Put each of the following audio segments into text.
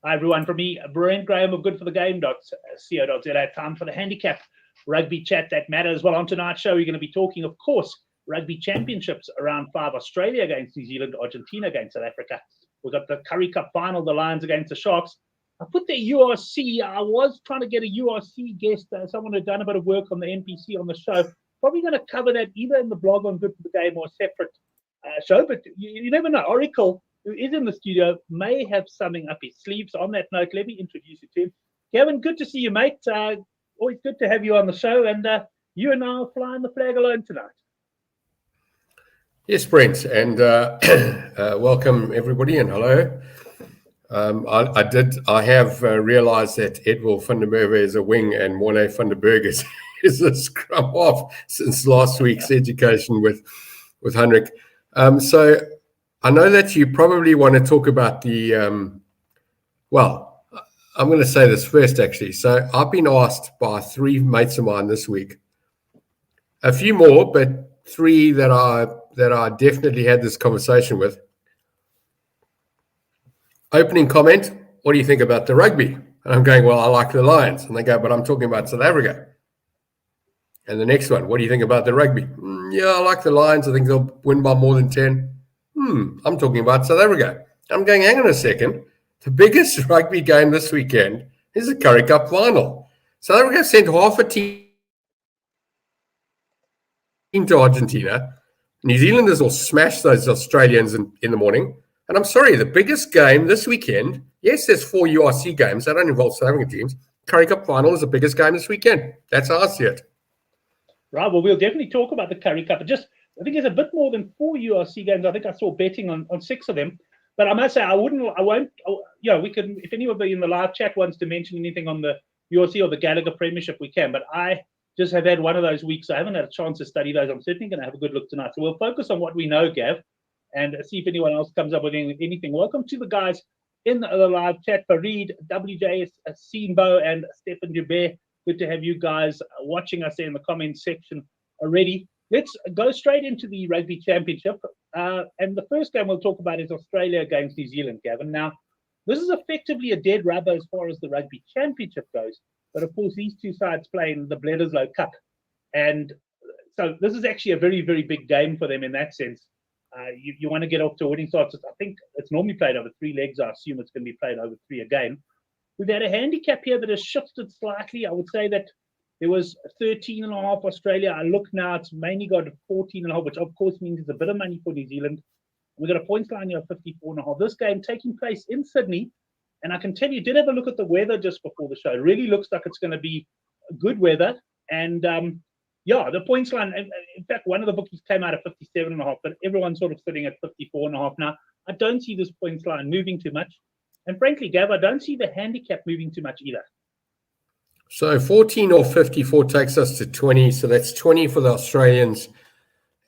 Hi, everyone. From me, Brent Graham of goodforthegame.co.za. Time for the Handicap Rugby Chat that matters. Well, on tonight's show, we're going to be talking, of course, Rugby Championships, round 5, Australia against New Zealand, Argentina against South Africa. We've got the Currie Cup Final, the Lions against the Sharks. I put the URC. I was trying to get a URC guest, someone who'd done a bit of work on the NPC on the show. Probably going to cover that either in the blog on Good for the Game or a separate show, but you never know. Oracle, who is in the studio, may have something up his sleeves. On that note, let me introduce you to him. Kevin, good to see you, mate. Always good to have you on the show, and you and I are flying the flag alone tonight. Yes, Brent, and welcome everybody, and hello. I have realised that Edwil van der Merwe is a wing and Morne van der Berg is a scrum half since last week's education with Hendrik. So I know that you probably want to talk about the well, I'm going to say this first actually. So I've been asked by 3 mates of mine this week, a few more, but 3 that I definitely had this conversation with. Opening comment, what do you think about the rugby? And I'm going, well, I like the Lions. And they go, but I'm talking about South Africa. And the next one, what do you think about the rugby? Yeah, I like the Lions. I think they'll win by more than 10. I'm talking about South Africa. I'm going, hang on a second. The biggest rugby game this weekend is the Currie Cup Final. South Africa sent half a team to Argentina. New Zealanders will smash those Australians in the morning. And I'm sorry, the biggest game this weekend, yes, there's 4 URC games. That don't involve South African teams. Currie Cup Final is the biggest game this weekend. That's how I see it. Right, well, we'll definitely talk about the Currie Cup. I think there's a bit more than 4 URC games. I think I saw betting on 6 of them. But I must say, we can, if anybody in the live chat wants to mention anything on the URC or the Gallagher Premiership, we can. But I just have had one of those weeks. I haven't had a chance to study those. I'm certainly going to have a good look tonight. So we'll focus on what we know, Gav, and see if anyone else comes up with anything. Welcome to the guys in the live chat. Fareed, WJ, Simbo, and Stefan Dubé. Good to have you guys watching us there in the comments section already. Let's go straight into the Rugby Championship. And the first game we'll talk about is Australia against New Zealand, Gavin. Now, this is effectively a dead rubber as far as the Rugby Championship goes. But, of course, these two sides play in the Bledisloe Cup. And so this is actually a very, very big game for them in that sense. You want to get off to a winning start. I think it's normally played over 3 legs. I assume it's going to be played over 3 again. We've had a handicap here that has shifted slightly. I would say that there was 13.5 Australia. I look now, it's mainly got 14.5, which of course means it's a bit of money for New Zealand. We've got a points line here of 54.5. This game taking place in Sydney. And I can tell you, did have a look at the weather just before the show. It really looks like it's going to be good weather. And the points line, in fact, one of the bookies came out at 57.5, but everyone's sort of sitting at 54.5 now. I don't see this points line moving too much. And frankly, Gav, I don't see the handicap moving too much either. So 14 or 54 takes us to 20. So that's 20 for the Australians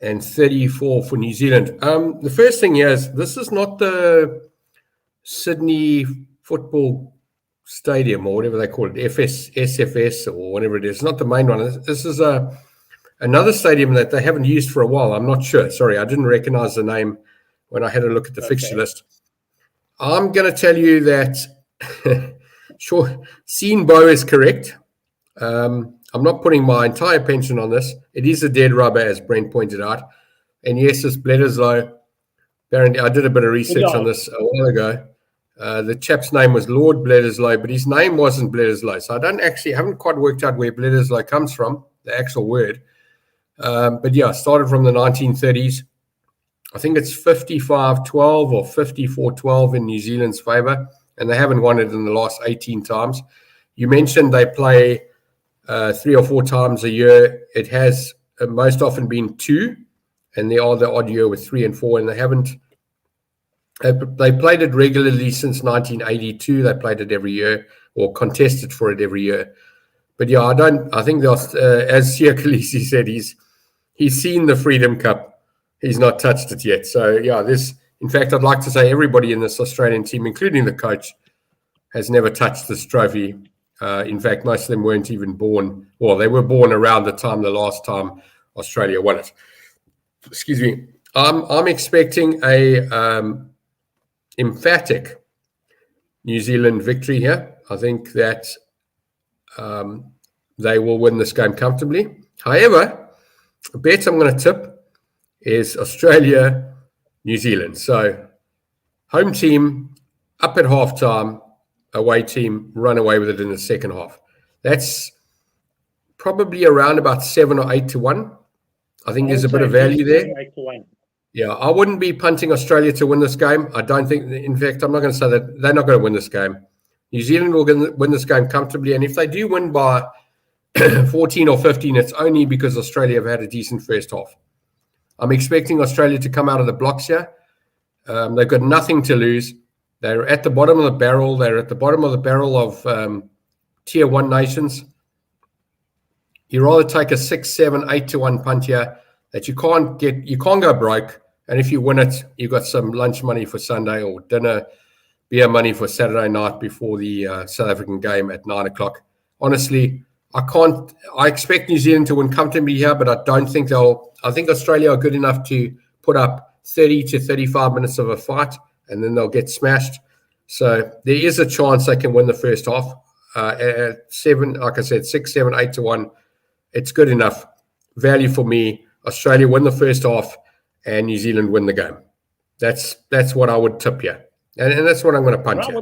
and 34 for New Zealand. The first thing here is this is not the Sydney Football Stadium or whatever they call it, SFS or whatever it is. It's not the main one. This is another stadium that they haven't used for a while. I'm not sure. Sorry, I didn't recognize the name when I had a look at the fixture list. I'm going to tell you that, sure, Simbo is correct. I'm not putting my entire pension on this. It is a dead rubber, as Brent pointed out. And yes, it's Bledisloe. Apparently, I did a bit of research on this a while ago. The chap's name was Lord Bledisloe, but his name wasn't Bledisloe. So I haven't quite worked out where Bledisloe comes from, the actual word. But yeah, started from the 1930s. I think it's 55-12 or 54-12 in New Zealand's favour, and they haven't won it in the last 18 times. You mentioned they play 3 or 4 times a year. It has most often been 2, and there are the odd year with 3 and 4, and they haven't. They played it regularly since 1982. They played it every year or contested for it every year. But yeah, I think as Sia Khaleesi said, he's seen the Freedom Cup. He's not touched it yet. So yeah, in fact, I'd like to say everybody in this Australian team, including the coach, has never touched this trophy. In fact, most of them weren't even born. Well, they were born around the last time Australia won it. Excuse me. I'm expecting a emphatic New Zealand victory here. I think that they will win this game comfortably. However, a bet I'm going to tip is Australia, New Zealand. So home team up at halftime, away team run away with it in the second half. That's probably around about 7 or 8 to 1. I think there's a bit of value there. 8 to 1. Yeah, I wouldn't be punting Australia to win this game. I don't think, in fact, I'm not going to say that they're not going to win this game. New Zealand will win this game comfortably. And if they do win by 14 or 15, it's only because Australia have had a decent first half. I'm expecting Australia to come out of the blocks here. They've got nothing to lose. They're at the bottom of the barrel. They're at the bottom of the barrel of tier 1 nations. You rather take a 6, 7, 8 to 1 punt here that you can't go broke. And if you win it, you've got some lunch money for Sunday or dinner, beer money for Saturday night before the South African game at 9 o'clock. Honestly, I expect New Zealand to win comfortably here, but I don't think I think Australia are good enough to put up 30 to 35 minutes of a fight, and then they'll get smashed. So there is a chance they can win the first half. At 7, like I said, 6, 7, 8 to 1. It's good enough value for me. Australia win the first half and New Zealand win the game. That's what I would tip here. And that's what I'm going to punch right, well,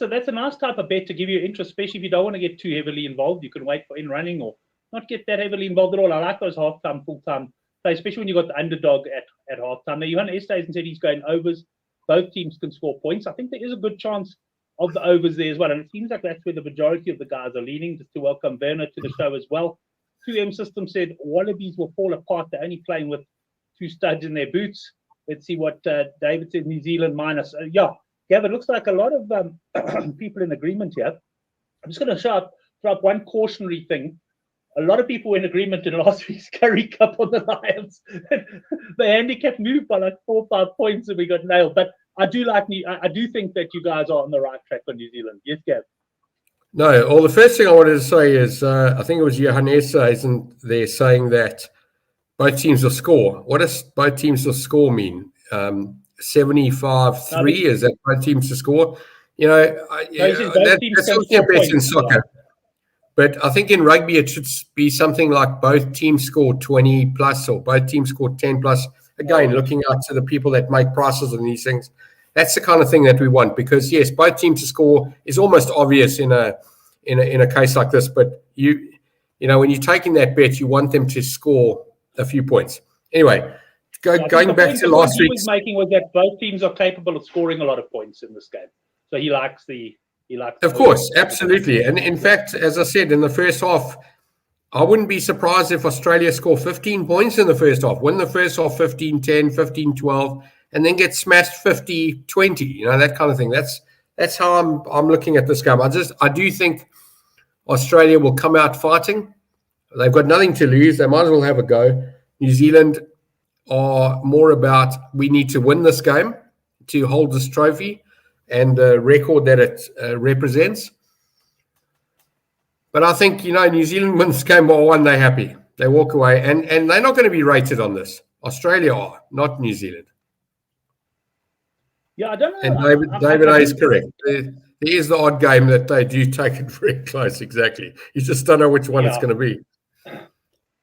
that's a nice type of bet to give you interest, especially if you don't want to get too heavily involved. You can wait for in running or not get that heavily involved at all. I like those half-time, full-time plays, especially when you've got the underdog at half-time. Now, Johan Esthuizen said he's going overs. Both teams can score points. I think there is a good chance of the overs there as well. And it seems like that's where the majority of the guys are leaning, just to welcome Werner to the show as well. 2M System said Wallabies will fall apart. They're only playing with 2 studs in their boots. Let's see what David said, New Zealand minus. Gavin, looks like a lot of people in agreement here. I'm just going to throw up one cautionary thing. A lot of people were in agreement in last week's Currie Cup on the Lions. The handicap moved by like 4 or 5 points and we got nailed. But I do think that you guys are on the right track on New Zealand. Yes, Gav? No, well, the first thing I wanted to say is I think it was Johan Esthuizen there saying that both teams will score. What does both teams will score mean? 75-3? Is that both teams to score? You know, that's looking at bets in soccer. But I think in rugby it should be something like both teams score 20 plus or both teams score 10 plus. Again, looking out to the people that make prices on these things. That's the kind of thing that we want, because yes, both teams to score is almost obvious in a case like this. But you know when you're taking that bet, you want them to score a few points. Anyway, going back to last week, was making was that both teams are capable of scoring a lot of points in this game. So he likes the. Of course, absolutely. And in fact, as I said in the first half, I wouldn't be surprised if Australia score 15 points in the first half, win the first half 15-10, 15-12, and then get smashed 50-20, you know, that kind of thing. That's how I'm looking at this game. I do think Australia will come out fighting. They've got nothing to lose. They might as well have a go. New Zealand are more about, we need to win this game to hold this trophy and the record that it represents. But I think, you know, New Zealand wins this game by 1, they're happy. They walk away. And they're not going to be rated on this. Australia are, not New Zealand. Yeah, I don't know. And David A is correct. There is the odd game that they do take it very close, exactly. You just don't know which one it's going to be.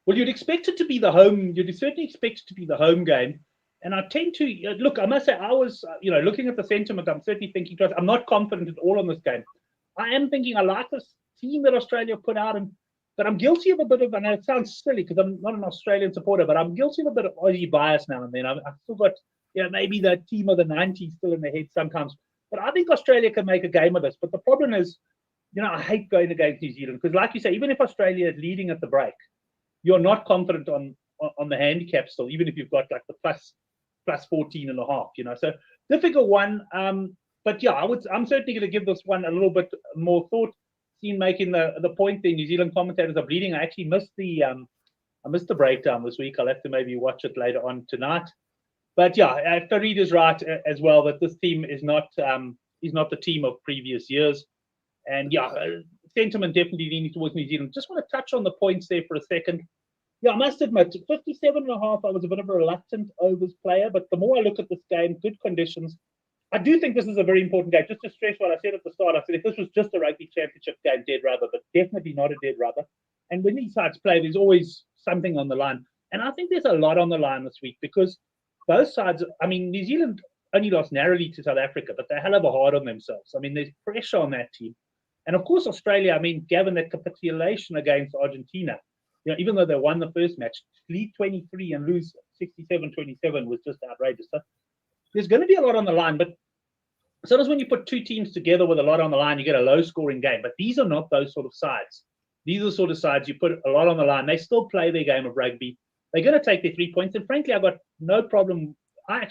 Well, you'd expect it to be the home. You'd certainly expect it to be the home game. And I tend to look. I must say, I was, looking at the sentiment. I'm certainly thinking. I'm not confident at all on this game. I am thinking I like this team that Australia put out, but I'm guilty of a bit of. And it sounds silly because I'm not an Australian supporter, but I'm guilty of a bit of Aussie bias now and then. I've still got, maybe the team of the '90s still in the head sometimes. But I think Australia can make a game of this. But the problem is, I hate going against New Zealand because, like you say, even if Australia is leading at the break, you're not confident on the handicap still, even if you've got like the plus 14.5, so difficult one. But yeah, I'm certainly going to give this one a little bit more thought. Seen making the point there, New Zealand commentators are bleeding. I actually missed the breakdown this week. I'll have to maybe watch it later on tonight. But yeah, Farid is right as well that this team is not the team of previous years. And yeah, sentiment definitely leaning towards New Zealand. Just want to touch on the points there for a second. Yeah, I must admit, 57.5, I was a bit of a reluctant overs player, but the more I look at this game, good conditions, I do think this is a very important game. Just to stress what I said at the start, I said if this was just a rugby championship game, dead rubber, but definitely not a dead rubber. And when these sides play, there's always something on the line. And I think there's a lot on the line this week because both sides, I mean, New Zealand only lost narrowly to South Africa, but they're hell of a hard on themselves. I mean, there's pressure on that team. And of course, Australia, I mean, given that capitulation against Argentina, even though they won the first match, lead 23 and lose 67-27 was just outrageous. So there's going to be a lot on the line, but sometimes when you put two teams together with a lot on the line, you get a low-scoring game. But these are not those sort of sides. These are the sort of sides you put a lot on the line. They still play their game of rugby. They're going to take their 3 points. And frankly, I've got no problem.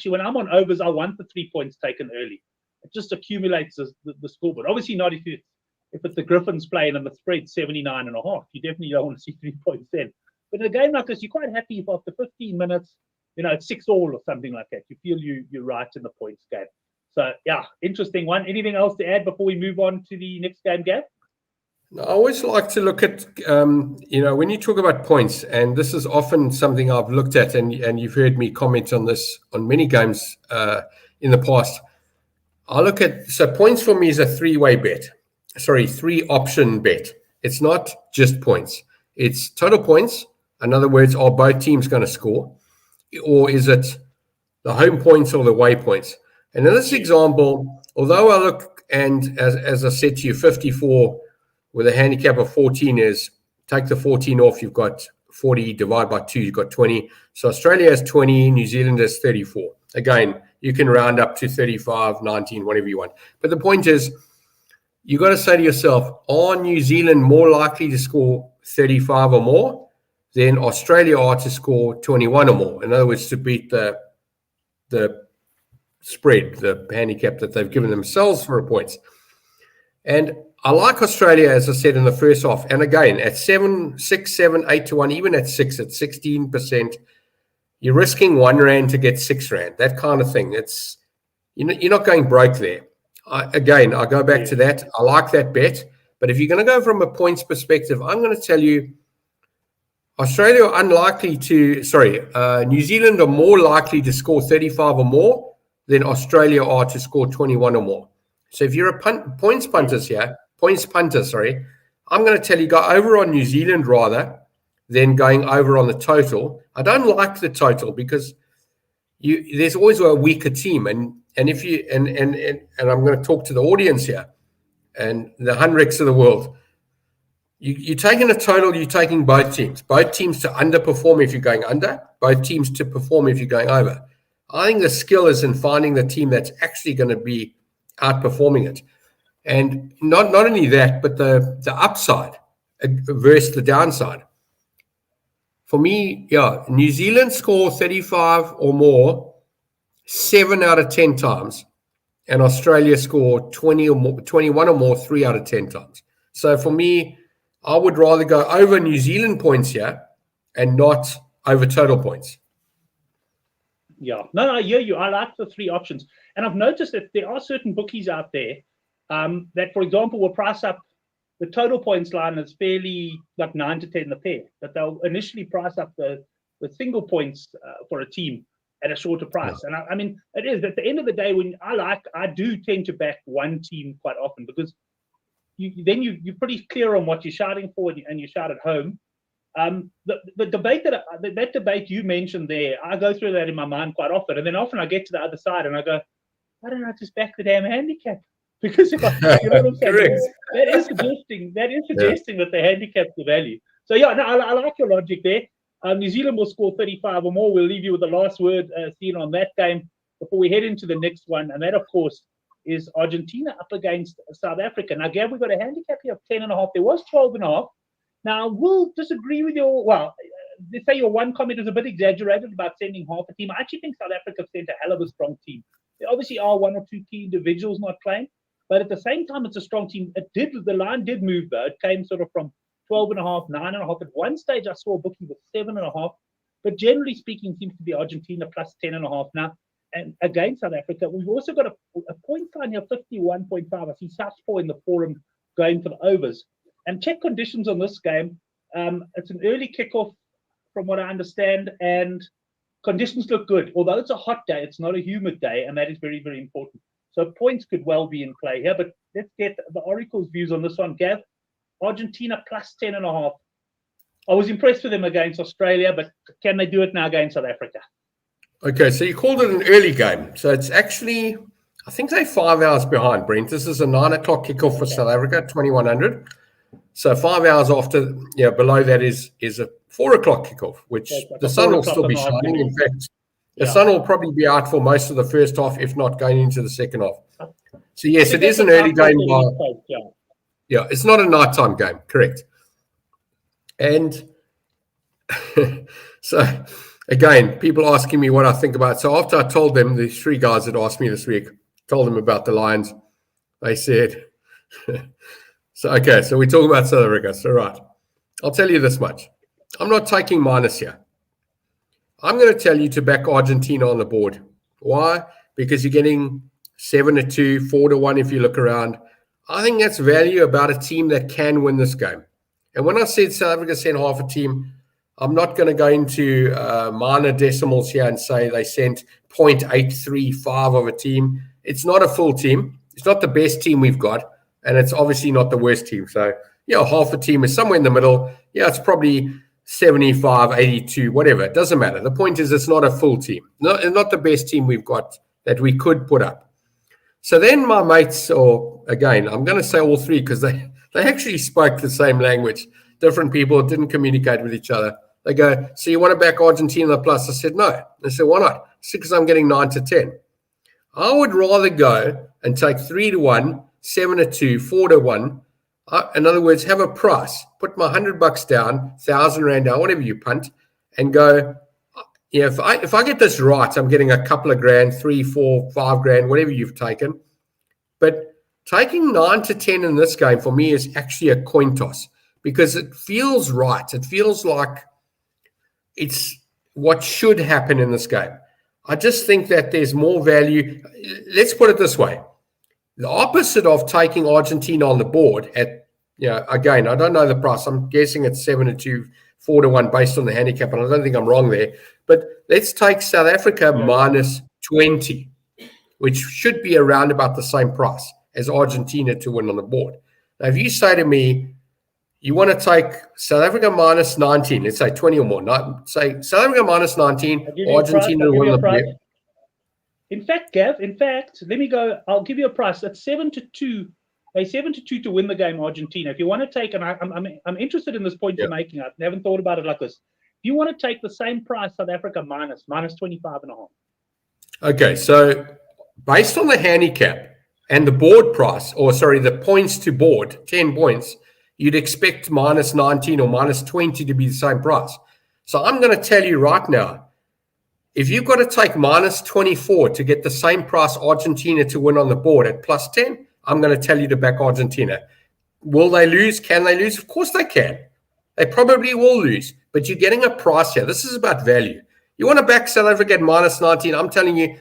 When I'm on overs, I want the 3 points taken early. It just accumulates the scoreboard. Obviously not if it's the Griffins playing and the spread's 79.5. You definitely don't want to see 3 points then. But in a game like this, you're quite happy if after 15 minutes, it's 6-6 or something like that. You feel you're right in the points game. So, yeah, interesting one. Anything else to add before we move on to the next game, Gav? I always like to look at, when you talk about points, and this is often something I've looked at, and you've heard me comment on this on many games in the past. I look at, so points for me is a three-way bet. Sorry, 3-option bet. It's not just points. It's total points. In other words, are both teams going to score? Or is it the home points or the away points? And in this example, although I look, and as I said to you, 54 with a handicap of 14 is, take the 14 off, you've got 40, divide by 2, you've got 20. So Australia has 20, New Zealand has 34. Again, you can round up to 35, 19, whatever you want. But the point is, you've got to say to yourself, are New Zealand more likely to score 35 or more than Australia are to score 21 or more? In other words, to beat the spread, the handicap that they've given themselves for points. And I like Australia, as I said, in the first half. And again, at 7, 6, 7, 8 to 1, even at 6, at 16%, you're risking R1 to get R6. That kind of thing. It's you're not going broke there. I go back to that. I like that bet. But if you're going to go from a points perspective, I'm going to tell you Australia are New Zealand are more likely to score 35 or more than Australia are to score 21 or more. So if you're a points punter, I'm going to tell you go over on New Zealand rather than going over on the total. I don't like the total because there's always a weaker team, and if you and I'm going to talk to the audience here and the Hundreds of the world. You're taking a total, you're taking both teams to underperform if you're going under, both teams to perform if you're going over. I think the skill is in finding the team that's actually going to be outperforming it. And not only that, but the upside versus the downside. For me, New Zealand score 35 or more 7 out of 10 times, and Australia score 20 or more, 21 or more 3 out of 10 times. So for me, I would rather go over New Zealand points here and not over total points. Yeah, no, I hear you. I like the 3 options. And I've noticed that there are certain bookies out there that, for example, will price up the total points line as fairly like 9 to 10 the pair. But they'll initially price up the single points for a team at a shorter price. Yeah. And I mean, it is at the end of the day when I do tend to back one team quite often because you're pretty clear on what you're shouting for and you shout at home. The debate that debate you mentioned there, I go through that in my mind quite often, and then often I get to the other side and I go, why don't I just back the damn handicap? Because if you know what I'm saying, that is suggesting that the handicap's the value. So yeah, no, I like your logic there. New Zealand will score 35 or more. We'll leave you with the last word, Steve, on that game before we head into the next one, and that of course is Argentina up against South Africa. Now, Gav, we've got a handicap here of 10.5. There was 12.5. Now, we'll disagree with let's say your one comment is a bit exaggerated about sending half a team. I actually think South Africa sent a hell of a strong team. There obviously are 1 or 2 key individuals not playing, but at the same time, it's a strong team. The line did move, though. It came sort of from 12.5, 9.5. At one stage, I saw a bookie with 7.5, but generally speaking, seems to be Argentina plus 10.5 now. And against South Africa, we've also got a point sign here, 51.5. I see Southpaw in the forum going for the overs. And check conditions on this game. It's an early kickoff, from what I understand, and conditions look good. Although it's a hot day, it's not a humid day, and that is very, very important. So points could well be in play here. But let's get the Oracle's views on this one, Gav. Argentina plus 10.5. I was impressed with them against Australia, but can they do it now against South Africa? Okay, so you called it an early game. So it's actually, I think they're 5 hours behind, Brent. This is a 9 o'clock kickoff for South Africa, 2100. So 5 hours after, below that is a 4 o'clock kickoff, which the sun will still be shining. In fact, the sun will probably be out for most of the first half, if not going into the second half. So yes, it is an early game. Yeah, it's not a nighttime game, correct. And so again, people asking me what I think about it. So after I told them, the 3 guys that asked me this week, told them about the Lions, they said, so we're talking about South Africa. So right, I'll tell you this much. I'm not taking minus here. I'm going to tell you to back Argentina on the board. Why? Because you're getting 7-2, 4-1 if you look around. I think that's value about a team that can win this game. And when I said South Africa sent half a team, I'm not going to go into minor decimals here and say they sent 0.835 of a team. It's not a full team. It's not the best team we've got. And it's obviously not the worst team. So, half a team is somewhere in the middle. Yeah, it's probably 75, 82, whatever. It doesn't matter. The point is it's not a full team. Not the best team we've got that we could put up. So then my mates, or again, I'm going to say all 3 because they actually spoke the same language. Different people didn't communicate with each other. They go, so you want to back Argentina plus? I said, no. They said, why not? I said, because I'm getting 9-10. I would rather go and take 3-1, 7-2, 4-1. In other words, have a price. Put my $100 down, 1,000 rand down, whatever you punt, and go, if I get this right, I'm getting a couple of grand, 3, 4, 5 grand, whatever you've taken. But taking 9-10 in this game for me is actually a coin toss because it feels right. It feels like it's what should happen in this game. I just think that there's more value. Let's put it this way. The opposite of taking Argentina on the board at, again, I don't know the price. I'm guessing it's 7-2, 4-1 based on the handicap, and I don't think I'm wrong there. But let's take South Africa minus 20, which should be around about the same price as Argentina to win on the board. Now, if you say to me, you want to take South Africa minus 19, let's say 20 or more, say South Africa minus 19, Argentina to win the board. In fact, Gav, let me go. I'll give you a price. That's 7-2. They're 7-2 to win the game, Argentina. If you want to take, and I'm interested in this point you're making. I haven't thought about it like this. If you want to take the same price, South Africa minus 25.5. Okay, so based on the handicap and the board price, the points to board, 10 points, you'd expect minus 19 or minus 20 to be the same price. So I'm going to tell you right now, if you've got to take minus 24 to get the same price Argentina to win on the board at plus 10, I'm going to tell you to back Argentina. Will they lose? Can they lose? Of course they can. They probably will lose, but you're getting a price here. This is about value. You want to back South Africa at minus 19, I'm telling you,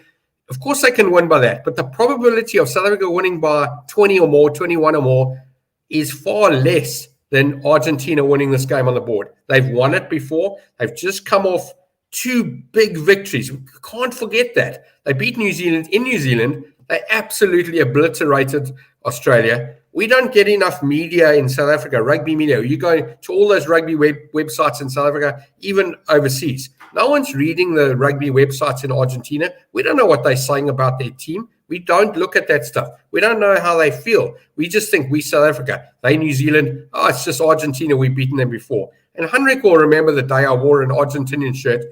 of course they can win by that, but the probability of South Africa winning by 20 or more, 21 or more is far less than Argentina winning this game on the board. They've won it before. They've just come off 2 big victories. We can't forget that. They beat New Zealand in New Zealand. They absolutely obliterated Australia. We don't get enough media in South Africa, rugby media. You go to all those rugby websites in South Africa, even overseas. No one's reading the rugby websites in Argentina. We don't know what they're saying about their team. We don't look at that stuff. We don't know how they feel. We just think we South Africa, they New Zealand. Oh, it's just Argentina. We've beaten them before. And Henrik will remember the day I wore an Argentinian shirt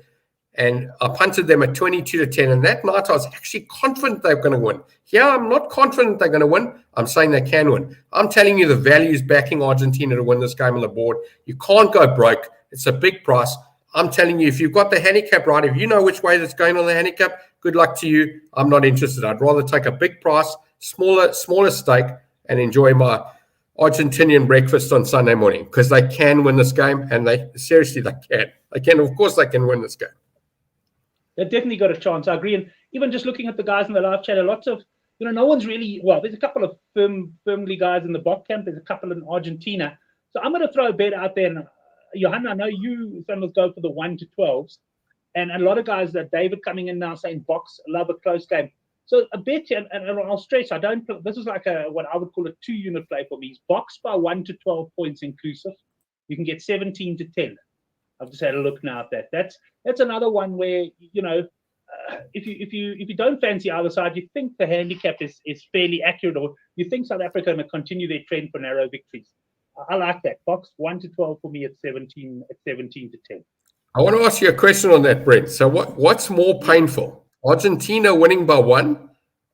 and I punted them at 22-10. And that night I was actually confident they were going to win. Yeah, I'm not confident they're going to win. I'm saying they can win. I'm telling you the value is backing Argentina to win this game on the board. You can't go broke. It's a big price. I'm telling you, if you've got the handicap right, if you know which way that's going on the handicap, good luck to you. I'm not interested. I'd rather take a big price, smaller stake, and enjoy my Argentinian breakfast on Sunday morning because they can win this game, and they can. They can. Of course, they can win this game. They've definitely got a chance. I agree. And even just looking at the guys in the live chat, lots of, no one's really, there's a couple of firmly guys in the Bok camp. There's a couple in Argentina. So I'm going to throw a bet out there. And Johanna, I know you sometimes go for the 1 to 12s. And a lot of guys, that David coming in now saying Boks love a close game. So a bet, and I'll stress, I don't. This is like what I would call a 2-unit play for me. It's box by 1 to 12 points inclusive. You can get 17 to 10. I've just had a look now at that. That's another one where if you don't fancy either side, you think the handicap is fairly accurate, or you think South Africa going to continue their trend for narrow victories. I like that box 1 to 12 for me at 17 to 10. I want to ask you a question on that, Brent. So what's more painful? Argentina winning by 1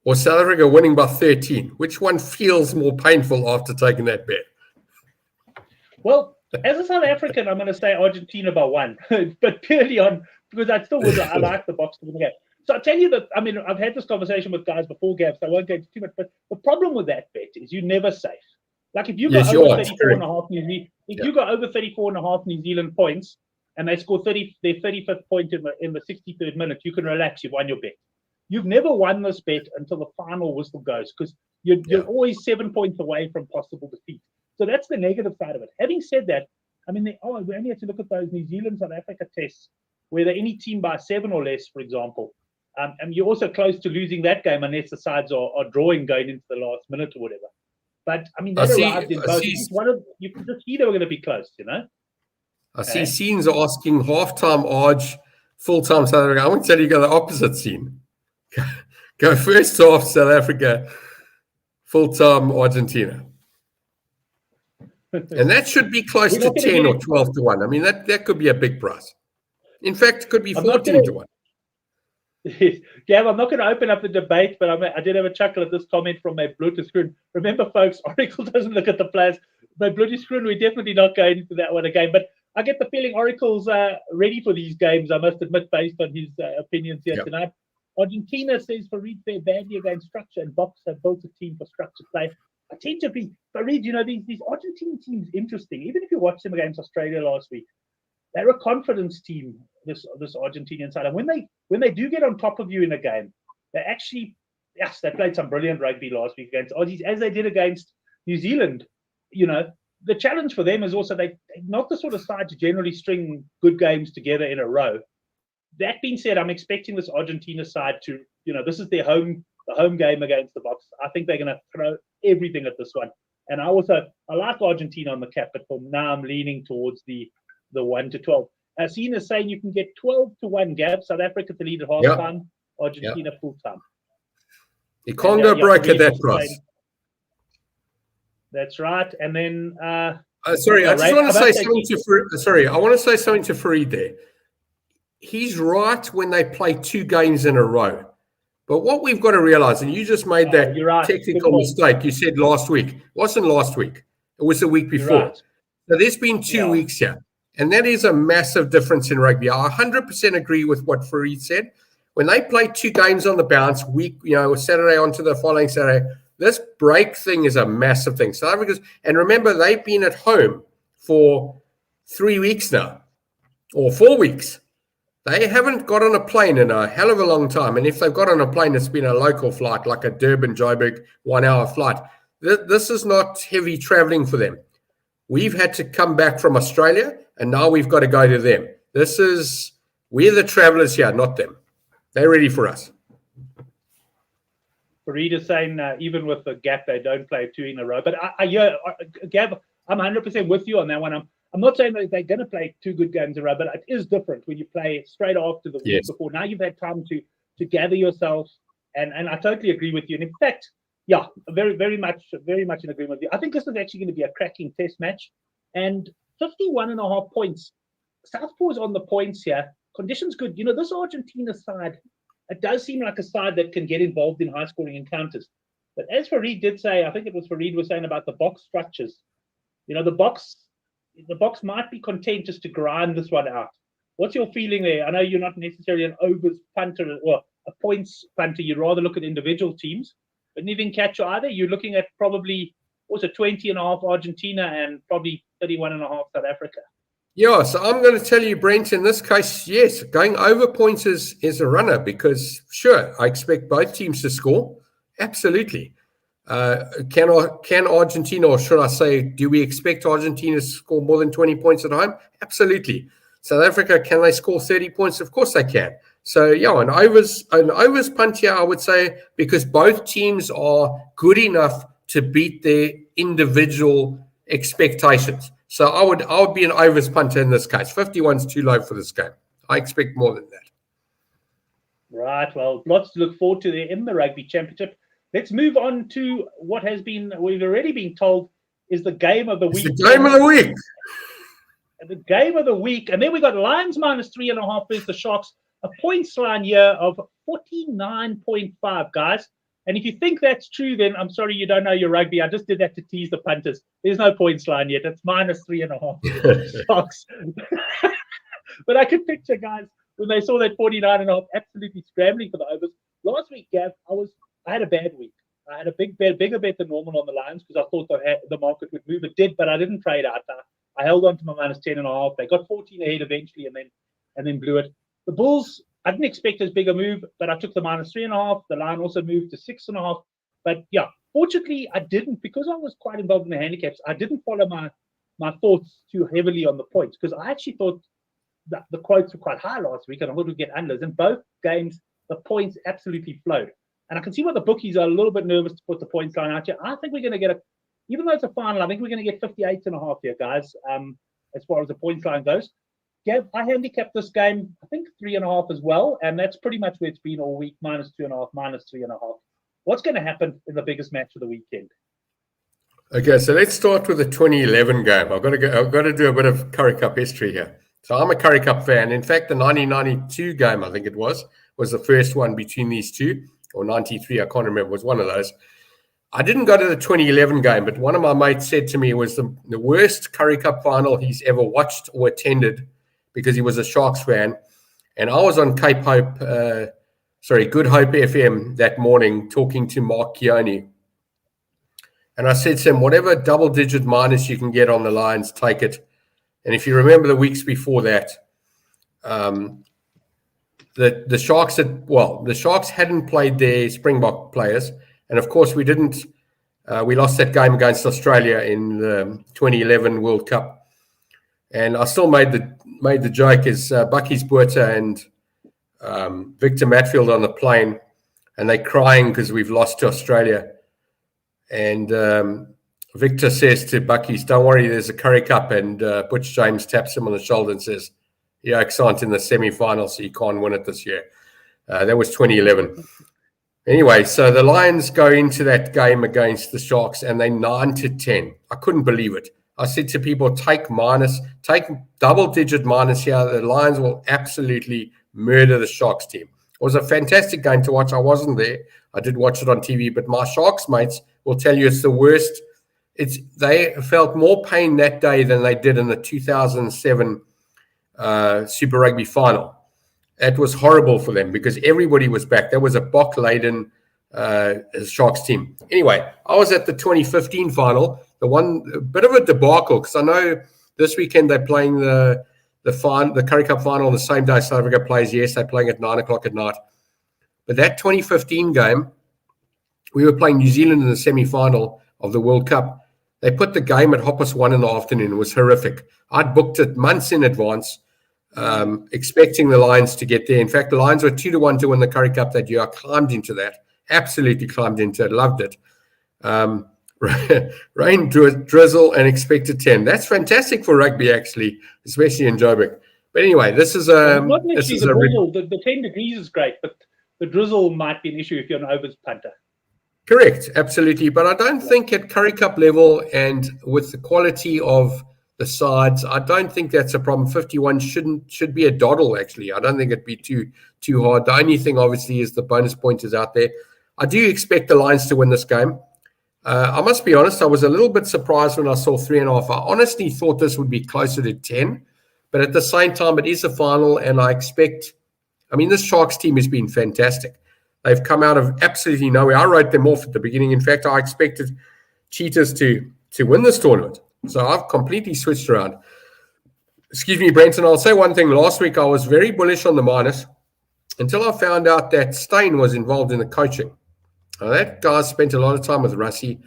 or South Africa winning by 13? Which one feels more painful after taking that bet? Well, as a South African, I'm going to say Argentina by 1, but purely because I like the box to win the game. So I'll tell you that, I mean, I've had this conversation with guys before, Gab, so I won't go into too much, but the problem with that bet is you're never safe. Like if you go over 34.5 you go over 34.5 New Zealand points, and they score their 35th point in the 63rd minute, you can relax. You've won your bet. You've never won this bet until the final whistle goes, because you're always 7 points away from possible defeat. So that's the negative side of it. Having said that, I mean, we only have to look at those New Zealand-South Africa tests where they're any team by 7 or less, for example. And you're also close to losing that game unless the sides are drawing going into the last minute or whatever. But, I mean, that arrived in both. You can just see they were going to be close, you know? I see scenes asking half-time Arge, full-time South Africa. I want to tell you go the opposite scene. Go first half South Africa, full-time Argentina. And that should be close to 10 or 12 to 1. I mean, that could be a big price. In fact, it could be 14 to 1. Gav, I'm not going to open up the debate, but I did have a chuckle at this comment from my Bluetooth screen. Remember, folks, Oracle doesn't look at the players. My Bluetooth screen, we're definitely not going into that one again. But I get the feeling Oracle's ready for these games, I must admit, based on his opinions here tonight. Argentina says Farid fared badly against structure, and Box have built a team for structured play. I tend to be, Farid, these Argentine teams interesting. Even if you watch them against Australia last week, they're a confidence team, this Argentinian side. And when they do get on top of you in a game, they actually, yes, they played some brilliant rugby last week against Aussies, as they did against New Zealand. The challenge for them is also they're not the sort of side to generally string good games together in a row. That being said, I'm expecting this Argentina side to, this is their home game against the Box. I think they're going to throw everything at this one. And I like Argentina on the cap, but for now I'm leaning towards the 1 to 12. Seen is saying you can get 12 to 1 gap. South Africa to lead at half time, Argentina full time. You can't go broke at that price. That's right. And then sorry, I just want to say something to I want to say something to Farid there. He's right when they play 2 games in a row. But what we've got to realize, and you just made that technical mistake, you said last week. It wasn't last week. It was the week before. Right. So there's been 2 weeks here. And that is a massive difference in rugby. I 100% agree with what Farid said. When they play 2 games on the bounce, Saturday onto the following Saturday, this break thing is a massive thing. South Africa's, and remember, they've been at home for 3 weeks now, or 4 weeks. They haven't got on a plane in a hell of a long time. And if they've got on a plane, it's been a local flight, like a Durban-Joburg 1-hour flight. This is not heavy traveling for them. We've had to come back from Australia, and now we've got to go to them. We're the travelers here, not them. They're ready for us. Farid is saying even with the gap, they don't play 2 in a row. But Gav, I'm 100% with you on that one. I'm not saying that they're going to play 2 good games in a row, but it is different when you play straight after the week before. Now you've had time to gather yourself, and I totally agree with you. And in fact, very, very much in agreement with you. I think this is actually going to be a cracking test match. And 51.5 points. Southpaw's on the points here. Conditions good. This Argentina side, it does seem like a side that can get involved in high-scoring encounters. But as Farid did say, I think it was Farid was saying about the box structures. The box might be content just to grind this one out. What's your feeling there? I know you're not necessarily an overs punter or a points punter. You'd rather look at individual teams. But even catch either, you're looking at probably also 20.5 Argentina and probably 31.5 South Africa. Yeah, so I'm going to tell you, Brent, in this case, yes, going over points is a runner because, sure, I expect both teams to score. Absolutely. Can Argentina, or should I say, do we expect Argentina to score more than 20 points at home? Absolutely. South Africa, can they score 30 points? Of course they can. So yeah, an overs punt here, I would say, because both teams are good enough to beat their individual expectations. So I would be an overs punter in this case. 51's too low for this game. I expect more than that. Right. Well, lots to look forward to there in the Rugby Championship. Let's move on to what we've already been told is the game of the week. It's the game of the week. The game of the week. And then we got Lions -3.5 versus the Sharks. A points line here of 49.5, guys. And if you think that's true, then I'm sorry you don't know your rugby. I just did that to tease the punters. There's no points line yet. It's -3.5 Sharks. But I could picture, guys, when they saw that 49.5, absolutely scrambling for the overs. Last week, Gav, I had a bad week. I had a bigger bet than normal on the Lions because I thought the market would move. It did, but I didn't trade out. I held on to my -10.5. They got 14 ahead eventually, and then blew it. The Bulls, I didn't expect as big a move, but I took the -3.5. The line also moved to 6.5. But yeah, fortunately, I didn't, because I was quite involved in the handicaps. I didn't follow my thoughts too heavily on the points because I actually thought that the quotes were quite high last week, and I thought we'd get unders. In both games, the points absolutely flowed. And I can see why the bookies are a little bit nervous to put the points line out here. I think we're going to get even though it's a final, I think we're going to get 58.5 here, guys, as far as the points line goes. Gav, I handicapped this game, I think 3.5 as well, and that's pretty much where it's been all week, -2.5, -3.5. What's going to happen in the biggest match of the weekend? Okay, so let's start with the 2011 game. I've got to do a bit of Currie Cup history here. So I'm a Currie Cup fan. In fact, the 1992 game, I think it was the first one between these two, or 93, I can't remember. It was one of those. I didn't go to the 2011 game, but one of my mates said to me it was the worst Currie Cup final he's ever watched or attended because he was a Sharks fan. And I was on Good Hope FM that morning talking to Mark Keone. And I said to him, whatever double-digit minus you can get on the Lions, take it. And if you remember the weeks before that, the Sharks hadn't played their Springbok players. And of course, we didn't. We lost that game against Australia in the 2011 World Cup, and I still made the joke as Bucky's Buerta and Victor Matfield on the plane, and they're crying because we've lost to Australia. And Victor says to Bucky's, "Don't worry, there's a Currie Cup." And Butch James taps him on the shoulder and says, "The Oaks aren't in the semi-final, so you can't win it this year." That was 2011. Anyway, so the Lions go into that game against the Sharks and they 9-10. I couldn't believe it. I said to people, take double-digit minus here. The Lions will absolutely murder the Sharks team. It was a fantastic game to watch. I wasn't there. I did watch it on TV, but my Sharks mates will tell you it's the worst. They felt more pain that day than they did in the 2007 Super Rugby final. That was horrible for them because everybody was back. There was a Bok-laden Sharks team. Anyway, I was at the 2015 final, a bit of a debacle because I know this weekend they're playing the Currie Cup final on the same day South Africa plays. Yes, they're playing at 9 o'clock at night. But that 2015 game, we were playing New Zealand in the semi-final of the World Cup. They put the game at 1:30 in the afternoon. It was horrific. I'd booked it months in advance. Expecting the Lions to get there. In fact, the Lions were 2-1 to win the Currie Cup that year. I climbed into that. Absolutely climbed into it. Loved it. Rain, drizzle, and expected 10. That's fantastic for rugby, actually, especially in Joburg. But anyway, this is a... Not necessarily the drizzle. The 10 degrees is great, but the drizzle might be an issue if you're an overs punter. Correct, absolutely. But I don't think at Currie Cup level and with the quality of the sides, I don't think that's a problem. 51 should be a doddle, actually. I don't think it'd be too hard. The only thing, obviously, is the bonus pointers out there. I do expect the Lions to win this game. I must be honest, I was a little bit surprised when I saw 3.5. I honestly thought this would be closer to 10. But at the same time, it is a final, and this Sharks team has been fantastic. They've come out of absolutely nowhere. I wrote them off at the beginning. In fact, I expected Cheetahs to win this tournament. So I've completely switched around. Excuse me, Brenton. I'll say one thing. Last week, I was very bullish on the minus until I found out that Steyn was involved in the coaching. Now, that guy spent a lot of time with Rassie.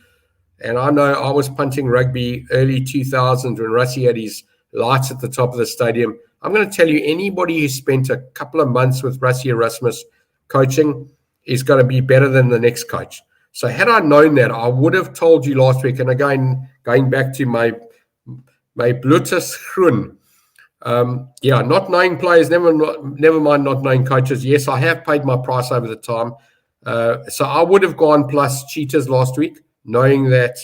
And I know I was punting rugby early 2000s when Rassie had his lights at the top of the stadium. I'm going to tell you, anybody who spent a couple of months with Rassie Erasmus coaching is going to be better than the next coach. So had I known that, I would have told you last week. And again, going back to my Blutus Groen. Not knowing players, never mind not knowing coaches. Yes, I have paid my price over the time. So I would have gone plus Cheetahs last week, knowing that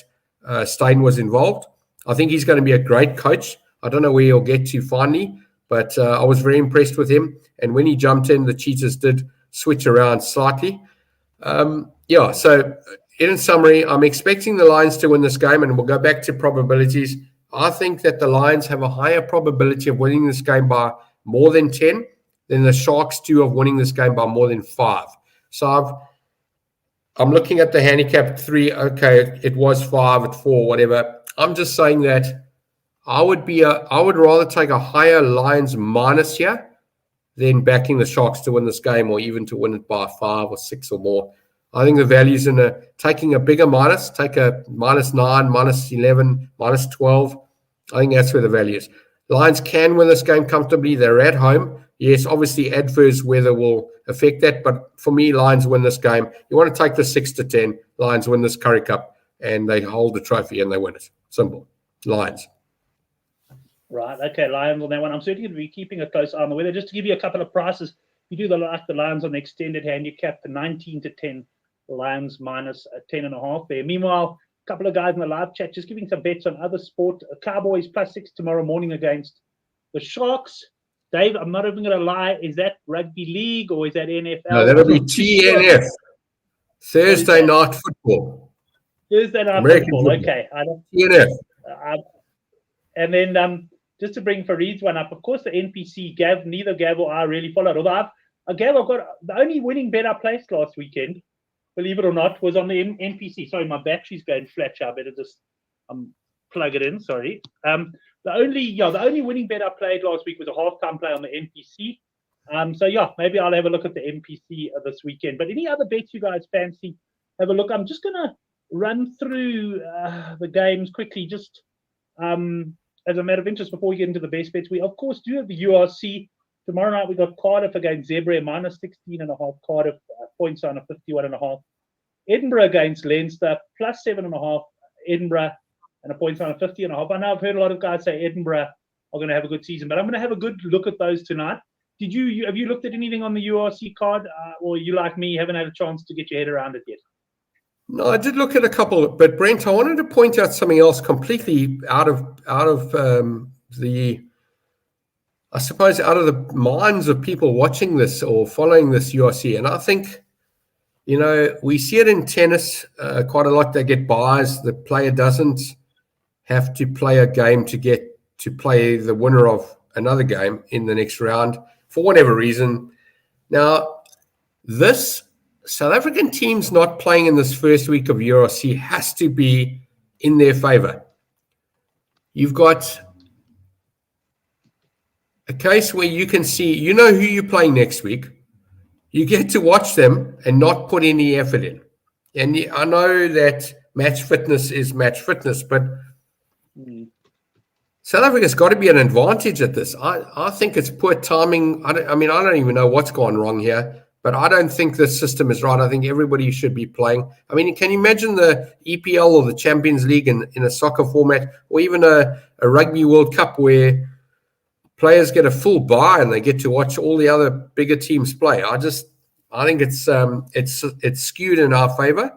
Steyn was involved. I think he's going to be a great coach. I don't know where he'll get to finally, but I was very impressed with him. And when he jumped in, the Cheetahs did switch around slightly. So in summary, I'm expecting the Lions to win this game, and we'll go back to probabilities. I think that the Lions have a higher probability of winning this game by more than 10 than the Sharks do of winning this game by more than 5. So I'm looking at the handicap 3. Okay, it was 5 at 4, whatever. I'm just saying that I would rather take a higher Lions minus here than backing the Sharks to win this game, or even to win it by 5 or 6 or more. I think the value's in taking a bigger minus, take a -9, -11, -12. I think that's where the value is. Lions can win this game comfortably. They're at home. Yes, obviously adverse weather will affect that, but for me, Lions win this game. You want to take the 6-10. Lions win this Currie Cup, and they hold the trophy and they win it. Simple. Lions. Right. Okay. Lions on that one. I'm certainly going to be keeping a close eye on the weather. Just to give you a couple of prices, you do the Lions on the extended handicap, the 19-10. Lions minus 10.5 there. Meanwhile, a couple of guys in the live chat just giving some bets on other sport. Cowboys +6 tomorrow morning against the Sharks. Dave, I'm not even going to lie. Is that rugby league or is that NFL? No, that'll be TNF. Thursday night football. Thursday night American football. Okay. TNF. And then just to bring Farid's one up, of course, the NPC, neither Gav or I really followed. Although I've got the only winning bet I placed last weekend, believe it or not, was on the NPC. Sorry, my battery's going flat. I better just plug it in. Sorry. The only winning bet I played last week was a halftime play on the NPC. Maybe I'll have a look at the NPC this weekend. But any other bets you guys fancy, have a look. I'm just gonna run through the games quickly, just as a matter of interest before we get into the best bets. We of course do have the URC. Tomorrow night we got Cardiff against Zebra, -16.5. Cardiff points on a 51.5. Edinburgh against Leinster, +7.5. Edinburgh and a points on a 50.5. I know I've heard a lot of guys say Edinburgh are going to have a good season, but I'm going to have a good look at those tonight. Have you looked at anything on the URC card, or you like me haven't had a chance to get your head around it yet? No, I did look at a couple, but Brent, I wanted to point out something else completely out of the minds of people watching this or following this URC. And I think, we see it in tennis quite a lot. They get buys. The player doesn't have to play a game to get to play the winner of another game in the next round for whatever reason. Now, this South African teams not playing in this first week of URC has to be in their favor. You've got a case where you can see, who you're playing next week. You get to watch them and not put any effort in. And I know that match fitness is match fitness, but South Africa's got to be an advantage at this. I think it's poor timing. I don't even know what's gone wrong here, but I don't think the system is right. I think everybody should be playing. I mean, can you imagine the EPL or the Champions League in a soccer format, or even a Rugby World Cup where players get a full bye and they get to watch all the other bigger teams play? I think it's skewed in our favor.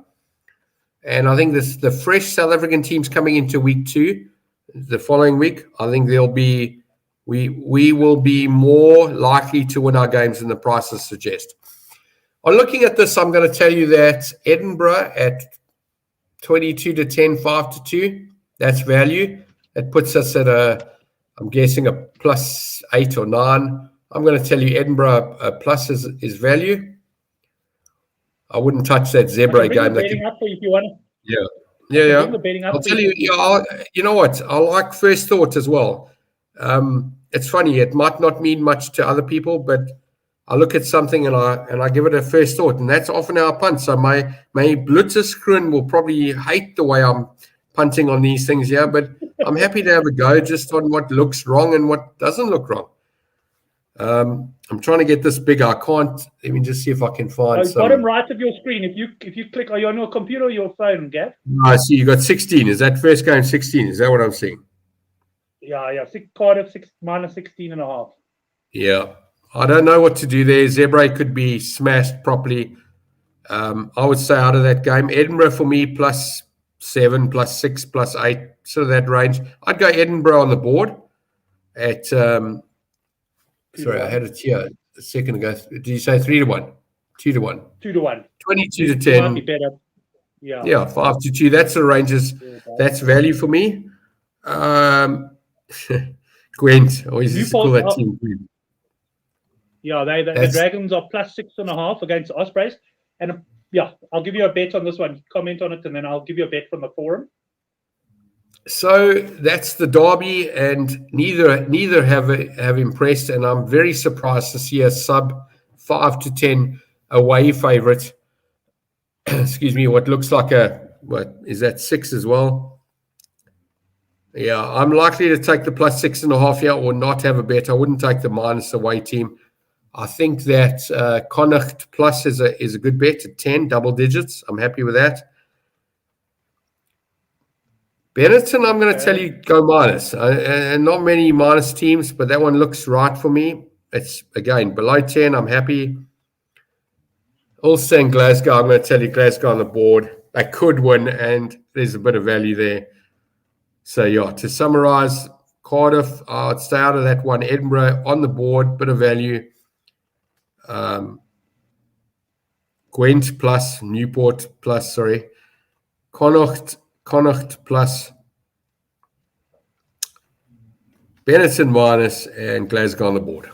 And I think the fresh South African teams coming into week 2, the following week, I think we will be more likely to win our games than the prices suggest. On looking at this, I'm going to tell you that Edinburgh at 22-10, 5-2, that's value. That puts us at I'm guessing a +8 or 9. I'm going to tell you Edinburgh plus is value. I wouldn't touch that Zebra game. Up for you if you want. Yeah. I'll tell you. You know what? I like First Thought as well. It's funny. It might not mean much to other people, but I look at something and I give it a first thought, and that's often our punt. So my Blutus Groen will probably hate the way I'm punting on these things here, but I'm happy to have a go just on what looks wrong and what doesn't look wrong. I'm trying to get this bigger. I can't. Let me just see if I can find some. Bottom right of your screen. If you click, are you on your computer or your phone, Gav? I see you got 16. Is that first game 16? Is that what I'm seeing? Yeah. Cardiff minus 16.5. Yeah. I don't know what to do there. Zebra could be smashed properly. I would say out of that game, Edinburgh for me +7, +6, +8, sort of that range. I'd go Edinburgh on the board at. Sorry, I had it here a second ago. Did you say 3-1, 2-1, 2-1, 22-10? Might be better. Yeah, 5-2. That's the ranges. That's value for me. Gwent, always used to call that team Gwent. Yeah, the Dragons are +6.5 against Ospreys, and I'll give you a bet on this one. Comment on it, and then I'll give you a bet from the forum. So that's the derby, and neither have impressed, and I'm very surprised to see a sub 5-10 away favourite. Excuse me, what looks like what is that 6 as well? Yeah, I'm likely to take the +6.5 here, or not have a bet. I wouldn't take the minus away team. I think that Connacht plus is a good bet at 10, double digits. I'm happy with that. Benetton, I'm going to tell you, go minus. And not many minus teams, but that one looks right for me. It's, again, below 10. I'm happy. Also in Glasgow, I'm going to tell you Glasgow on the board. They could win, and there's a bit of value there. So, yeah, to summarize, Cardiff, I'd stay out of that one. Edinburgh on the board, bit of value. Gwent plus, Newport plus, sorry. Connacht plus, Benetton minus, and Glasgow on the board.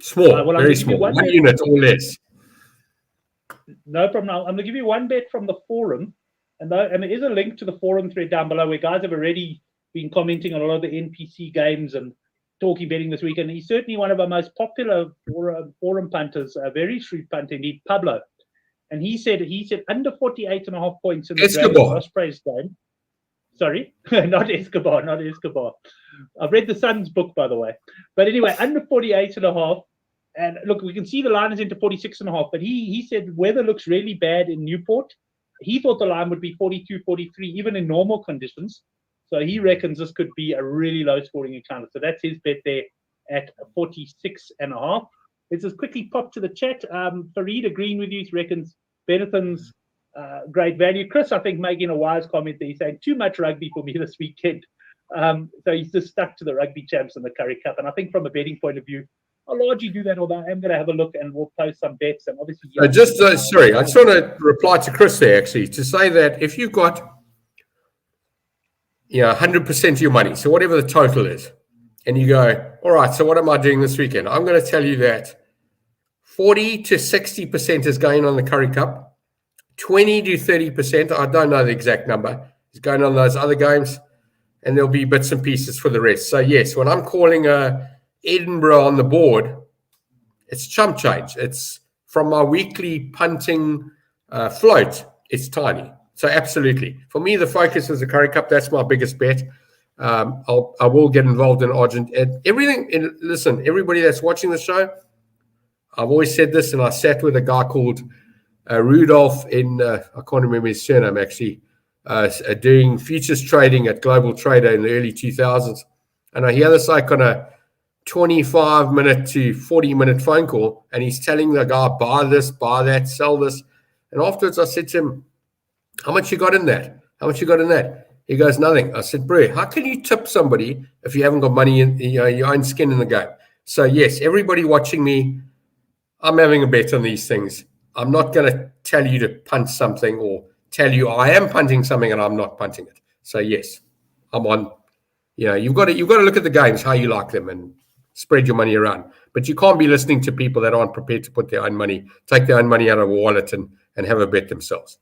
Small, very small. One unit or less. No problem. I'm going to give you one bet from the forum. And there is a link to the forum thread down below where guys have already been commenting on a lot of the NPC games and talking betting this weekend. He's certainly one of our most popular forum punters, a very shrewd punter indeed, Pablo. And he said under 48.5 points in the Ospreys game. Sorry, not Escobar. I've read the Sun's book, by the way. But anyway, under 48.5. And look, we can see the line is into 46.5. But he said weather looks really bad in Newport. He thought the line would be 42, 43, even in normal conditions. So he reckons this could be a really low-scoring encounter. So that's his bet there at 46.5. Let's just quickly pop to the chat. Fareed agreeing with you. He reckons Benetton's great value. Chris, I think, making a wise comment there. He's saying too much rugby for me this weekend. So he's just stuck to the rugby champs and the Currie Cup. And I think from a betting point of view, I'll largely do that, although I am going to have a look and we'll post some bets. And obviously, sorry, I just want to reply to Chris there, actually, to say that if you've got 100% of your money, so whatever the total is, and you go, all right, so what am I doing this weekend? I'm going to tell you that 40 to 60% is going on the Currie Cup, 20 to 30%, I don't know the exact number, is going on those other games, and there'll be bits and pieces for the rest. So, yes, when I'm calling Edinburgh on the board, it's chump change. It's from my weekly punting float, it's tiny. So absolutely. For me, the focus is the Currie Cup. That's my biggest bet. I will get involved in Argentina. Everything. Listen, everybody that's watching the show, I've always said this, and I sat with a guy called Rudolph in, I can't remember his surname actually, doing futures trading at Global Trader in the early 2000s. And he had this like on a 25-minute to 40-minute phone call, and he's telling the guy, buy this, buy that, sell this. And afterwards I said to him, how much you got in that? How much you got in that? He goes, nothing. I said, bro, how can you tip somebody if you haven't got money in your own skin in the game? So yes, everybody watching me, I'm having a bet on these things. I'm not going to tell you to punt something or tell you I am punting something and I'm not punting it. So yes, I'm on. You've got to look at the games, how you like them, and spread your money around. But you can't be listening to people that aren't prepared to put their own money, take their own money out of a wallet and have a bet themselves.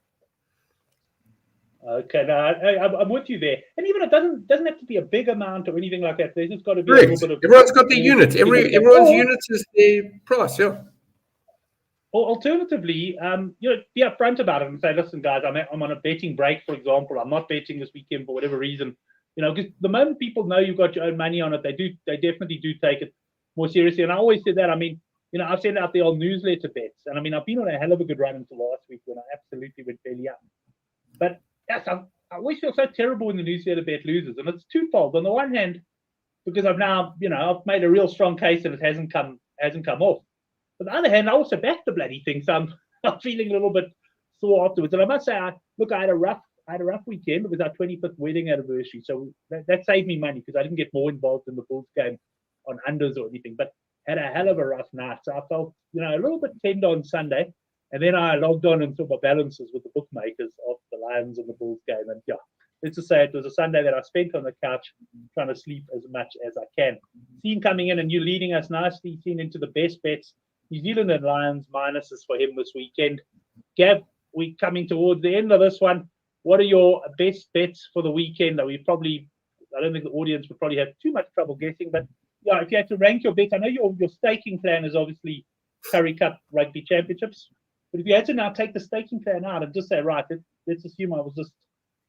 Okay, no, I'm with you there. And even it doesn't have to be a big amount or anything like that. There's just got to be a little bit of. Everyone's got their unit. Everyone's unit is their price. Yeah. Or alternatively, be upfront about it and say, listen, guys, I'm on a betting break, for example. I'm not betting this weekend for whatever reason. Because the moment people know you've got your own money on it, they definitely do take it more seriously. And I always said that. I mean, I've sent out the old newsletter bets. And I mean, I've been on a hell of a good run until last week when I absolutely went belly up. But yes, I always feel so terrible when the newsletter bet loses. And it's twofold. On the one hand, because I've now, I've made a real strong case and it hasn't come off. On the other hand, I also backed the bloody thing, so I'm feeling a little bit sore afterwards. And I must say, I had a rough weekend. It was our 25th wedding anniversary, so that saved me money because I didn't get more involved in the Bulls game on unders or anything. But had a hell of a rough night, so I felt a little bit tender on Sunday, and then I logged on and saw my balances with the bookmakers of the Lions and the Bulls game, and let's just say it was a Sunday that I spent on the couch trying to sleep as much as I can. Sean coming in and you leading us nicely, Sean, into the best bets. New Zealand and Lions minuses for him this weekend. Gav, we're coming towards the end of this one. What are your best bets for the weekend? I don't think the audience would probably have too much trouble guessing, but if you had to rank your bets, I know your staking plan is obviously Currie Cup Rugby Championships, but if you had to now take the staking plan out and just say, right, let's assume I was just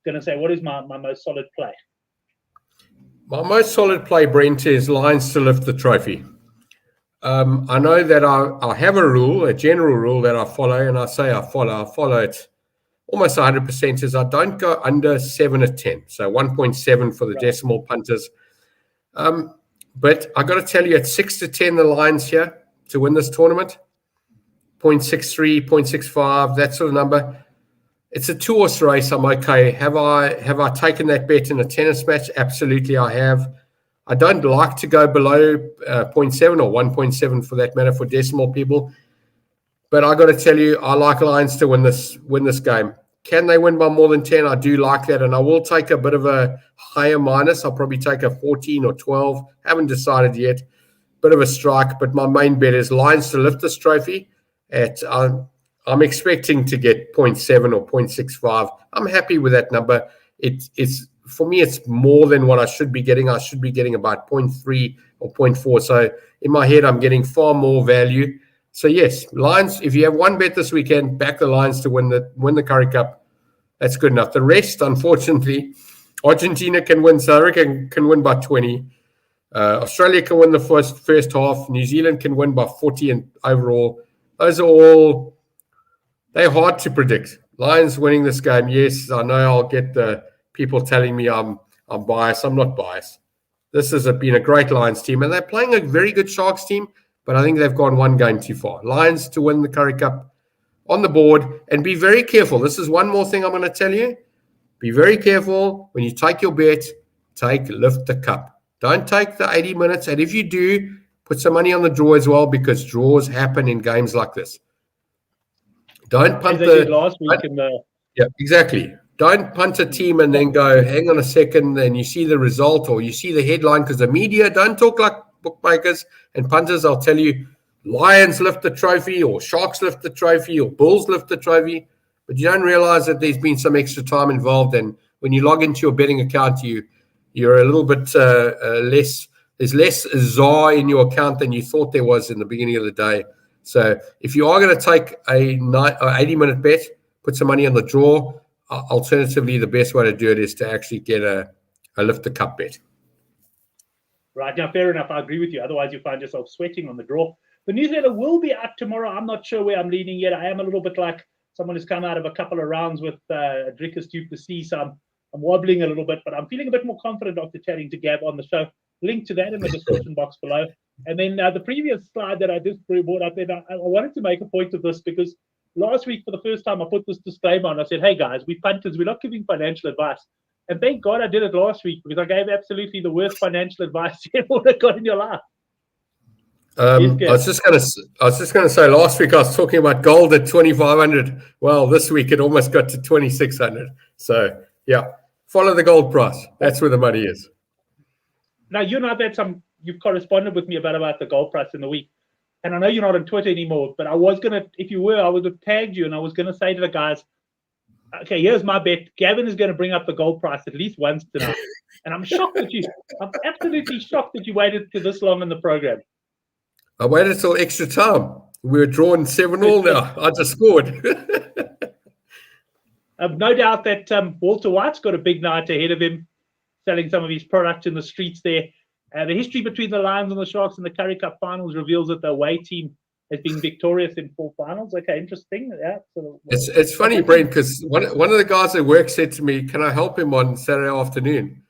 going to say, what is my most solid play? My most solid play, Brent, is Lions to lift the trophy. I know that I have a general rule that I follow, and I say I follow it almost 100%, is I don't go under 7 at 10. So 1.7 for the decimal punters. But I got to tell you, at 6 to 10, the Lions here to win this tournament, 0.63, 0.65, that sort of number. It's a two-horse race. I'm okay. Have I taken that bet in a tennis match? Absolutely, I have. I don't like to go below 0.7 or 1.7 for that matter for decimal people. But I got to tell you, I like Lions to win this game. Can they win by more than 10? I do like that. And I will take a bit of a higher minus. I'll probably take a 14 or 12. Haven't decided yet. Bit of a strike. But my main bet is Lions to lift this trophy. I'm expecting to get 0.7 or 0.65. I'm happy with that number. It's for me, it's more than what I should be getting. I should be getting about 0.3 or 0.4. So in my head, I'm getting far more value. So yes, Lions, if you have one bet this weekend, back the Lions to win the Currie Cup. That's good enough. The rest, unfortunately, Argentina can win. South Africa can win by 20. Australia can win the first half. New Zealand can win by 40 and overall. Those are all, they're hard to predict. Lions winning this game, yes, I know I'll get the people telling me I'm biased. I'm not biased. This has been a great Lions team, and they're playing a very good Sharks team, but I think they've gone one game too far. Lions to win the Currie Cup on the board, and be very careful. This is one more thing I'm going to tell you. Be very careful when you take your bet, lift the cup. Don't take the 80 minutes, and if you do, put some money on the draw as well, because draws happen in games like this. Don't punt last week yeah, exactly. Don't punt a team and then go, hang on a second, and you see the result or you see the headline, because the media don't talk like bookmakers and punters. I'll tell you, Lions lift the trophy or Sharks lift the trophy or Bulls lift the trophy, but you don't realize that there's been some extra time involved. And when you log into your betting account, you're a little bit less. There's less ZAR in your account than you thought there was in the beginning of the day. So if you are going to take a 80-minute bet, put some money on the draw. Alternatively, the best way to do it is to actually get a lift the cup bet. Right, now fair enough. I agree with you. Otherwise, you find yourself sweating on the draw. The newsletter will be out tomorrow. I'm not sure where I'm leaning yet. I am a little bit like someone who's come out of a couple of rounds with Drickus Duplessis, so I'm wobbling a little bit, but I'm feeling a bit more confident after chatting to Gab on the show. Link to that in the description box below. And then the previous slide that I just brought up there, I wanted to make a point of this because last week, for the first time, I put this disclaimer on. I said, hey, guys, we punters, we're not giving financial advice. And thank God I did it last week, because I gave absolutely the worst financial advice you ever got in your life. I was just going to say, last week I was talking about gold at 2,500. Well, this week it almost got to 2,600. So yeah, follow the gold price. That's where the money is. Now, you know that you've corresponded with me about the gold price in the week. And I know you're not on Twitter anymore, but I was going to, if you were, I would have tagged you and I was going to say to the guys, okay, here's my bet. Gavin is going to bring up the gold price at least once tonight. And I'm absolutely shocked that you waited to this long in the program. I waited till extra time. We're drawn 7-7 now. I just scored. I've no doubt that Walter White's got a big night ahead of him, selling some of his product in the streets there. The history between the Lions and the Sharks in the Currie Cup Finals reveals that the away team has been victorious in 4 finals. Okay, interesting. Yeah, so, it's funny, Brent, because one of the guys at work said to me, "Can I help him on Saturday afternoon?"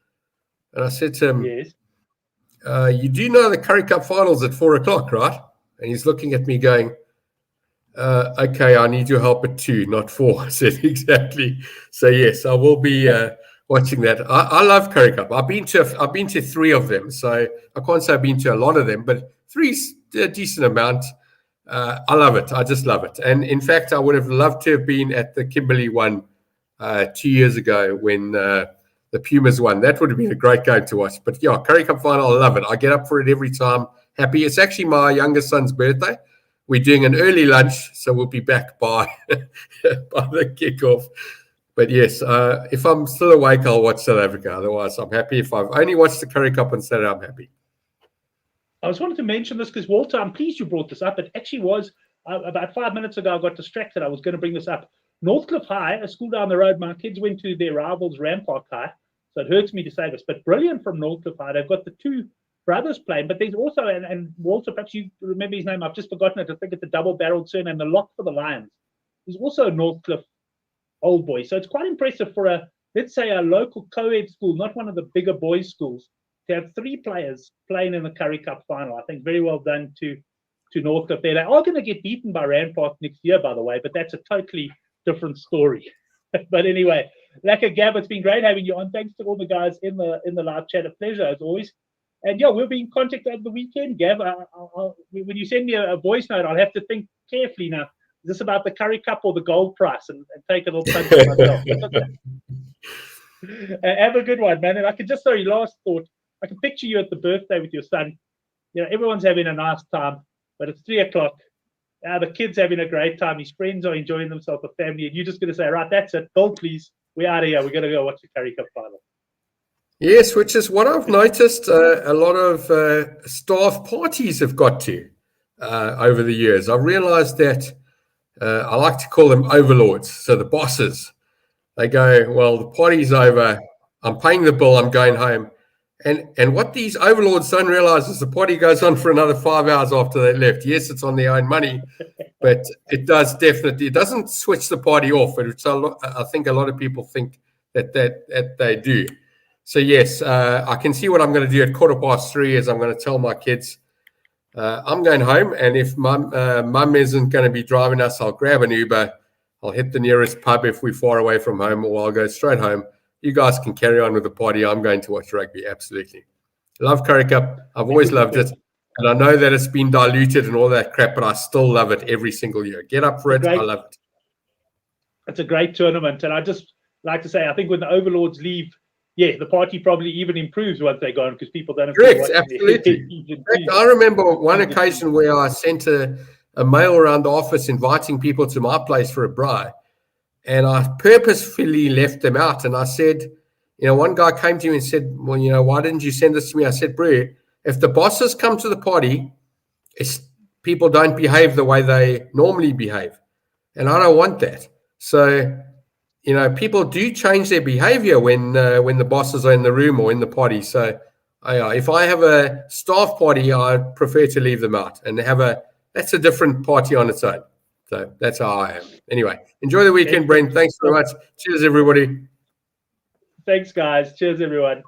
And I said to him, "Yes. You do know the Currie Cup Finals at 4:00, right?" And he's looking at me going, "Okay, I need your help at 2, not 4." I said, "Exactly." So yes, I will be watching that. I love Currie Cup. I've been to 3 of them, so I can't say I've been to a lot of them, but 3's a decent amount. I love it. I just love it. And in fact, I would have loved to have been at the Kimberley one 2 years ago when the Pumas won. That would have been a great game to watch. But yeah, Currie Cup Final, I love it. I get up for it every time. Happy. It's actually my youngest son's birthday. We're doing an early lunch, so we'll be back by the kickoff. But yes, if I'm still awake, I'll watch South Africa. Otherwise, I'm happy. If I've only watched the Currie Cup on Saturday, I'm happy. I just wanted to mention this because, Walter, I'm pleased you brought this up. It actually was about 5 minutes ago, I got distracted. I was going to bring this up. Northcliffe High, a school down the road, my kids went to their rivals, Rampart High. So it hurts me to say this, but brilliant from Northcliffe High. They've got the 2 brothers playing, but there's also, and Walter, perhaps you remember his name, I've just forgotten it. I think it's a double-barreled surname, the lock for the Lions. He's also a Northcliffe old boy. So it's quite impressive for let's say, a local co-ed school, not one of the bigger boys' schools, to have 3 players playing in the Currie Cup Final. I think very well done to Northcliffe there. They are going to get beaten by Rampart next year, by the way, but that's a totally different story. But anyway, Lekker Gav, it's been great having you on. Thanks to all the guys in the live chat. A pleasure as always. And yeah, we'll be in contact over the weekend, Gav. When you send me a voice note, I'll have to think carefully now. Is this about the Currie Cup or the gold price? And take a little punt for myself. Have a good one, man. And I can just, sorry, last thought. I can picture you at the birthday with your son. You know, everyone's having a nice time, but it's 3:00. The kid's having a great time. His friends are enjoying themselves, the family, and you're just going to say, right, that's it. Bill, please. We're out of here. We're going to go watch the Currie Cup Final. Yes, which is what I've noticed a lot of staff parties have got to over the years. I've realized that I like to call them overlords. So the bosses, they go, well, the party's over. I'm paying the bill. I'm going home. And what these overlords don't realize is the party goes on for another 5 hours after they left. Yes, it's on their own money, but it doesn't switch the party off, which I think a lot of people think that they do. So yes, I can see what I'm going to do at 3:15 is I'm going to tell my kids I'm going home, and if mum isn't going to be driving us, I'll grab an Uber. I'll hit the nearest pub if we're far away from home, or I'll go straight home. You guys can carry on with the party. I'm going to watch rugby. Absolutely. Love Currie Cup. I've always loved it. And I know that it's been diluted and all that crap, but I still love it every single year. Get up for it. I love it. It's a great tournament. And I just like to say, I think when the overlords leave, yeah, the party probably even improves once they're gone because people don't have to watch. Absolutely. In fact, I remember one occasion where I sent a mail around the office inviting people to my place for a braai. And I purposefully left them out. And I said, you know, one guy came to me and said, well, you know, why didn't you send this to me? I said, bro, if the bosses come to the party, people don't behave the way they normally behave. And I don't want that. So, you know, people do change their behavior when the bosses are in the room or in the party. So if I have a staff party, I prefer to leave them out and that's a different party on its own. So that's how I am. Anyway, enjoy the weekend, Brent. Thanks very much. Cheers, everybody. Thanks, guys. Cheers, everyone.